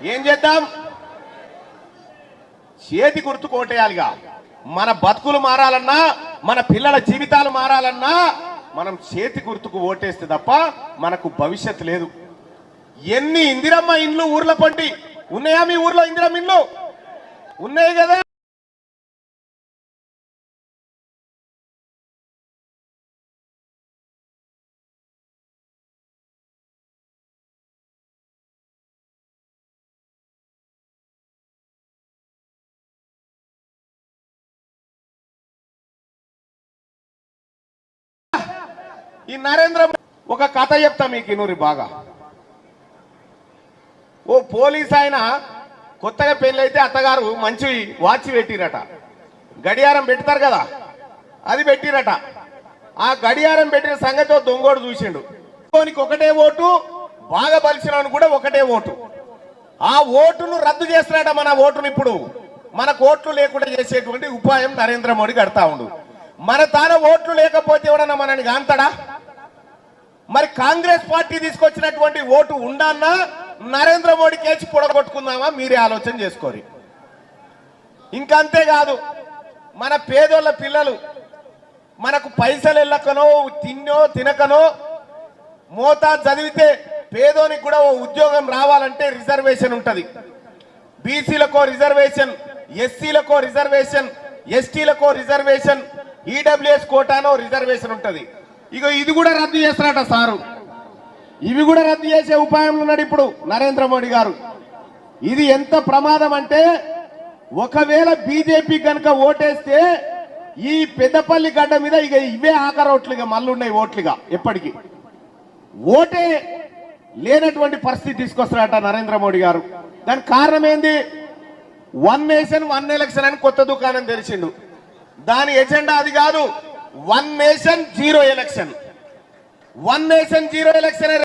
ఏం చేద్దాం? చేతి గుర్తు కోటేయాలిగా. మన బతుకులు మారాలన్నా, మన పిల్లల జీవితాలు మారాలన్నా మనం చేతి గుర్తుకు ఓటేస్తే తప్ప మనకు భవిష్యత్తు లేదు. ఎన్ని ఇందిరమ్మ ఇండ్లు ఊర్ల పండి ఉన్నాయా? మీ ఊర్లో ఇందిరమ్మ ఇండ్లు ఉన్నాయి కదా? ఈ నరేంద్ర ఒక కథ చెప్తా మీకు ఇనూరి బాగా. ఓ పోలీస్ ఆయన కొత్తగా పెళ్ళైతే అత్తగారు మంచి వాచ్ పెట్టిరట, గడియారం పెడతారు కదా, అది పెట్టిరట. ఆ గడియారం పెట్టిన సంగతి దొంగోడు చూసిండు. ఒకటే ఓటు, బాగా బలిసినవని కూడా ఒకటే ఓటు. ఆ ఓటును రద్దు చేస్తున్నాడ. మన ఓటును ఇప్పుడు మనకు ఓట్లు లేకుండా చేసేటువంటి ఉపాయం నరేంద్ర మోడీ కడతా ఉండు. మన తాన ఓట్లు లేకపోతే ఎవడన్నా మనని కాంతాడా? మరి కాంగ్రెస్ పార్టీ తీసుకొచ్చినటువంటి ఓటు ఉండన్నా నరేంద్ర మోడీ కేసి పొడగొట్టుకుందామా? మీరే ఆలోచన చేసుకోరు. ఇంకంతేకాదు, మన పేదోళ్ళ పిల్లలు మనకు పైసలు వెళ్ళకనో తిన్నో తినకనో మోతా చదివితే పేదోనికి కూడా ఓ ఉద్యోగం రావాలంటే రిజర్వేషన్ ఉంటది. బీసీలకో రిజర్వేషన్, ఎస్సీలకో రిజర్వేషన్, ఎస్టీలకో రిజర్వేషన్, ఈడబ్ల్యూఎస్ కోటానో రిజర్వేషన్ ఉంటది. ఇక ఇది కూడా రద్దు చేస్తారట సారు. ఇవి కూడా రద్దు చేసే ఉపాయంలో ఉన్నాడు ఇప్పుడు నరేంద్ర మోడీ గారు. ఇది ఎంత ప్రమాదం అంటే, ఒకవేళ బీజేపీ కనుక ఓటేస్తే ఈ పెద్దపల్లి గడ్డ మీద ఇక ఇవే ఆఖరి ఓట్లుగా మళ్ళీ ఓట్లుగా ఎప్పటికీ ఓటే లేనటువంటి పరిస్థితి తీసుకొస్తారట నరేంద్ర మోడీ గారు. దానికి కారణం ఏంది? వన్ నేషన్ వన్ ఎలక్షన్ అని కొత్త దుకాణం తెరిచిండు. దాని ఎజెండా అది కాదు. One nation zero election. One nation zero election